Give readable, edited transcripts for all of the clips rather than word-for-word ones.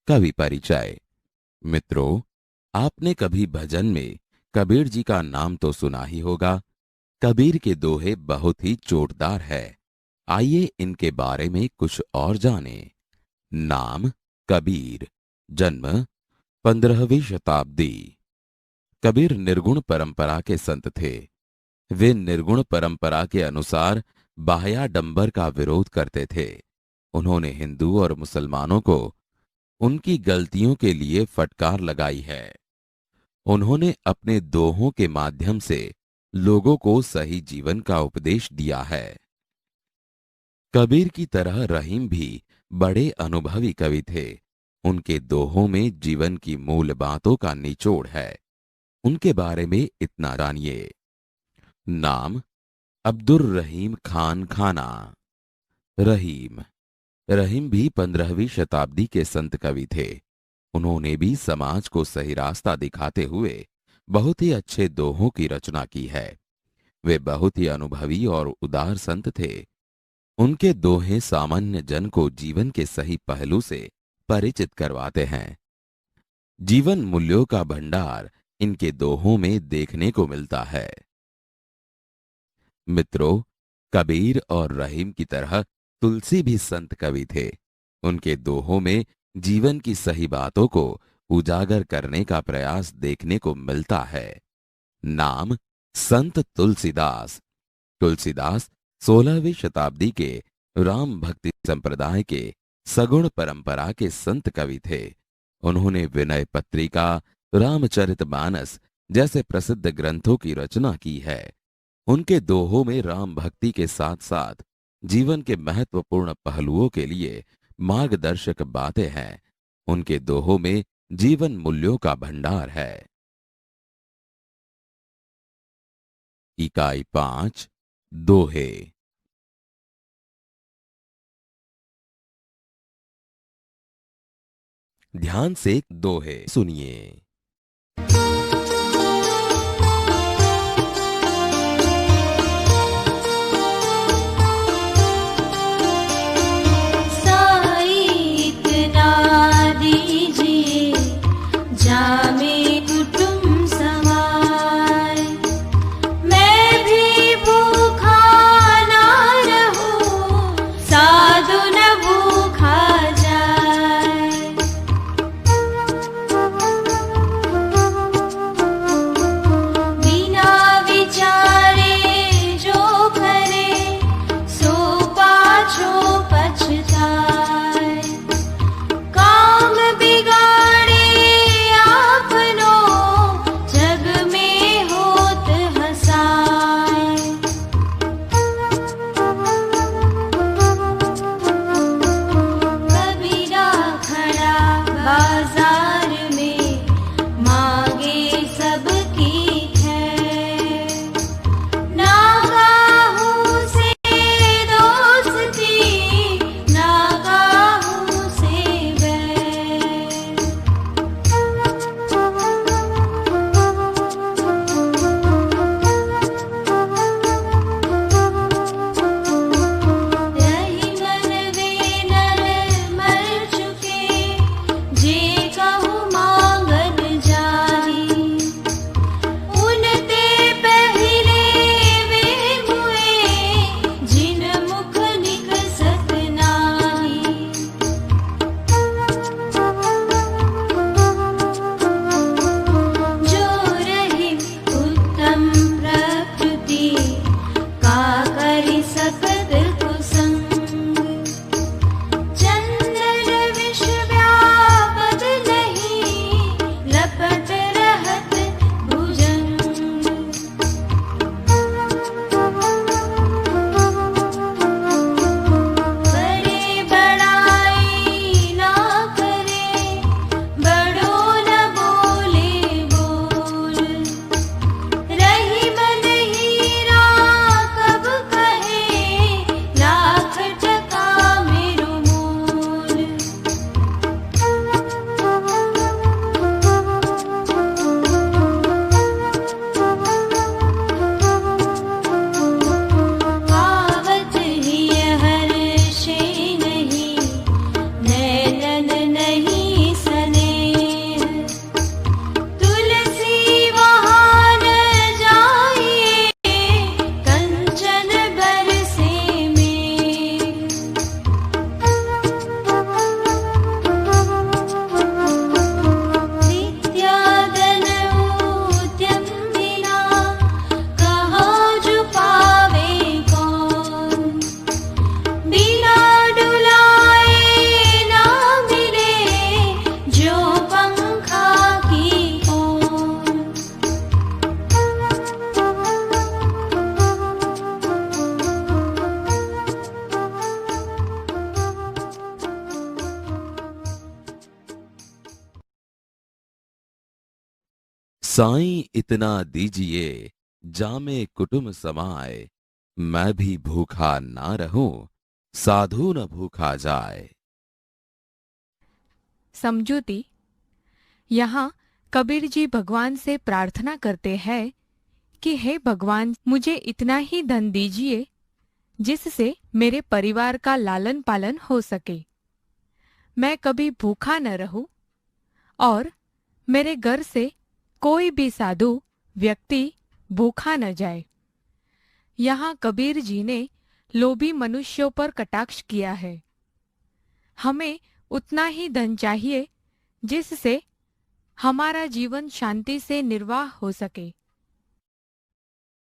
कवि परिचय। मित्रों, आपने कभी भजन में कबीर जी का नाम तो सुना ही होगा। कबीर के दोहे बहुत ही चोटदार है। आइए इनके बारे में कुछ और जानें। नाम कबीर। जन्म 15वीं शताब्दी। कबीर निर्गुण परंपरा के संत थे। वे निर्गुण परंपरा के अनुसार बाह्याडंबर का विरोध करते थे। उन्होंने हिंदू और मुसलमानों को उनकी गलतियों के लिए फटकार लगाई है। उन्होंने अपने दोहों के माध्यम से लोगों को सही जीवन का उपदेश दिया है। कबीर की तरह रहीम भी बड़े अनुभवी कवि थे। उनके दोहों में जीवन की मूल बातों का निचोड़ है। उनके बारे में इतना जानिए। नाम अब्दुर रहीम खान खाना। रहीम रहीम भी 15वीं शताब्दी के संत कवि थे। उन्होंने भी समाज को सही रास्ता दिखाते हुए बहुत ही अच्छे दोहों की रचना की है। वे बहुत ही अनुभवी और उदार संत थे। उनके दोहे सामान्य जन को जीवन के सही पहलू से परिचित करवाते हैं। जीवन मूल्यों का भंडार इनके दोहों में देखने को मिलता है। मित्रों, कबीर और रहीम की तरह तुलसी भी संत कवि थे। उनके दोहों में जीवन की सही बातों को उजागर करने का प्रयास देखने को मिलता है। नाम संत तुलसीदास। तुलसीदास 16वीं शताब्दी के राम भक्ति संप्रदाय के सगुण परंपरा के संत कवि थे। उन्होंने विनय पत्रिका, रामचरितमानस जैसे प्रसिद्ध ग्रंथों की रचना की है। उनके दोहों में राम भक्ति के साथ साथ जीवन के महत्वपूर्ण पहलुओं के लिए मार्गदर्शक बातें हैं। उनके दोहों में जीवन मूल्यों का भंडार है। इकाई 5 दोहे। ध्यान से दोहे सुनिए। जामे कुटुम समाय, मैं भी भूखा ना रहूं, साधु न भूखा जाए। साईं इतना दीजिए जामे कुटुम समाए, मैं भी भूखा ना रहूं, साधु न भूखा जाए। समझूती। यहाँ कबीर जी भगवान से प्रार्थना करते हैं कि हे भगवान, मुझे इतना ही धन दीजिए जिससे मेरे परिवार का लालन पालन हो सके, मैं कभी भूखा न रहूं और मेरे घर से कोई भी साधु व्यक्ति भूखा न जाए। यहाँ कबीर जी ने लोभी मनुष्यों पर कटाक्ष किया है। हमें उतना ही धन चाहिए जिससे हमारा जीवन शांति से निर्वाह हो सके।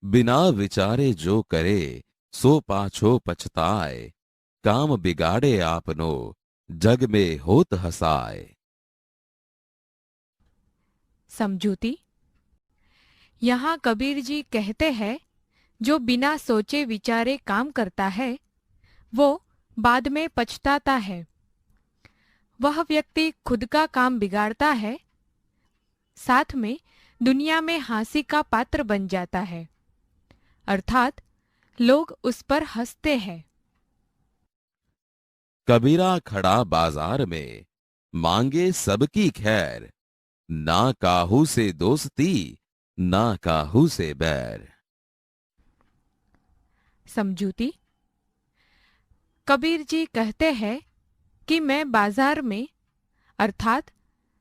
बिना विचारे जो करे सो पाछो पछताए, काम बिगाड़े आपनो जग में होत हसाए। समझूती। यहाँ कबीर जी कहते हैं, जो बिना सोचे विचारे काम करता है वो बाद में पछताता है। वह व्यक्ति खुद का काम बिगाड़ता है, साथ में दुनिया में हंसी का पात्र बन जाता है, अर्थात लोग उस पर हंसते हैं। कबीरा खड़ा बाजार में, मांगे सबकी खैर, ना काहू से दोस्ती, ना काहू से बैर। समझूती। कबीर जी कहते हैं कि मैं बाजार में अर्थात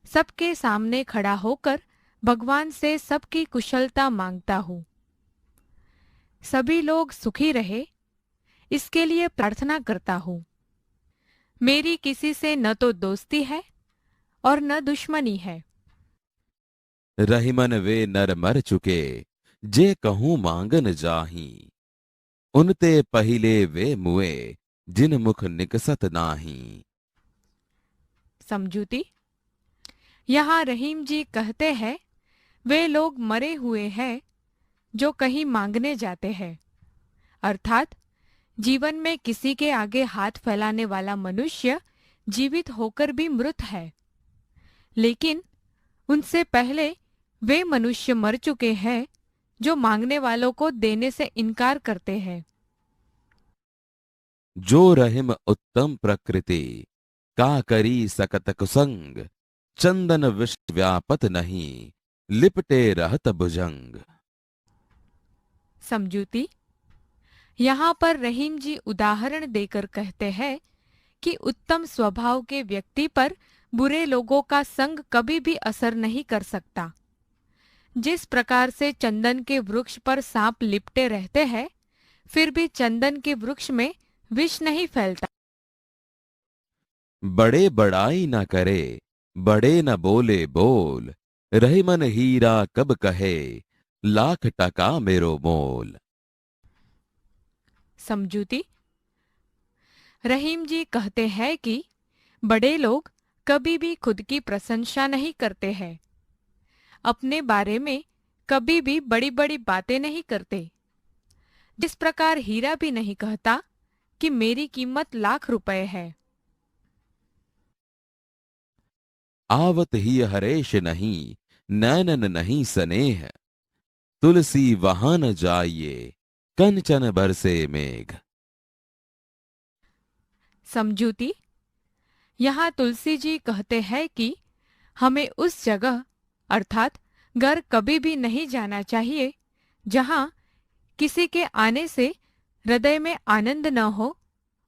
सबके सामने खड़ा होकर भगवान से सबकी कुशलता मांगता हूँ। सभी लोग सुखी रहे इसके लिए प्रार्थना करता हूँ। मेरी किसी से न तो दोस्ती है और न दुश्मनी है। रहीमन वे नर मर चुके, जे कहूं मांगन जाही, उनते पहिले वे मुए, जिन मुख निकसत नाही। समझूती। यहाँ रहीम जी कहते हैं, वे लोग मरे हुए हैं जो कहीं मांगने जाते हैं, अर्थात जीवन में किसी के आगे हाथ फैलाने वाला मनुष्य जीवित होकर भी मृत है, लेकिन उनसे पहले वे मनुष्य मर चुके हैं जो मांगने वालों को देने से इनकार करते हैं। जो रहिम उत्तम प्रकृति, का करी सकत कुसंग, चंदन विष्ट व्यापत नहीं, लिपटे रहत भुजंग। समझूती। यहाँ पर रहीम जी उदाहरण देकर कहते हैं कि उत्तम स्वभाव के व्यक्ति पर बुरे लोगों का संग कभी भी असर नहीं कर सकता। जिस प्रकार से चंदन के वृक्ष पर सांप लिपटे रहते हैं, फिर भी चंदन के वृक्ष में विष नहीं फैलता। बड़े बड़ाई न करे, बड़े न बोले बोल, रहीमन हीरा कब कहे, लाख टका मेरो मोल। समझूती। रहीम जी कहते हैं कि बड़े लोग कभी भी खुद की प्रशंसा नहीं करते हैं, अपने बारे में कभी भी बड़ी बड़ी बातें नहीं करते। जिस प्रकार हीरा भी नहीं कहता कि मेरी कीमत लाख रुपए है। आवत ही हरेश नहीं, नैनन नहीं स्नेह, तुलसी वहां न जाइए, कंचन बरसे मेघ। समझूती। यहाँ तुलसी जी कहते हैं कि हमें उस जगह अर्थात घर कभी भी नहीं जाना चाहिए जहाँ किसी के आने से हृदय में आनंद न हो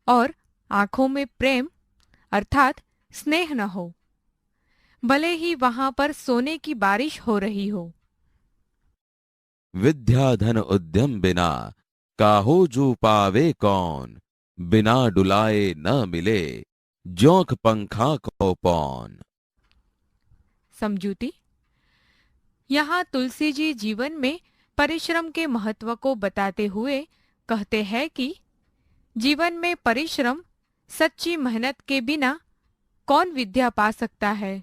और आंखों में प्रेम अर्थात स्नेह न हो, भले ही वहां पर सोने की बारिश हो रही हो। विद्या धन उद्यम बिना, काहो जो पावे कौन, बिना डुलाए न मिले, जोंक पंखा को पौन। समझूती। यहाँ तुलसी जी जीवन में परिश्रम के महत्व को बताते हुए कहते हैं कि जीवन में परिश्रम, सच्ची मेहनत के बिना कौन विद्या पा सकता है।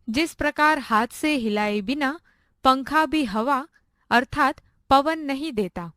जिस प्रकार हाथ से हिलाए बिना पंखा भी हवा अर्थात पवन नहीं देता,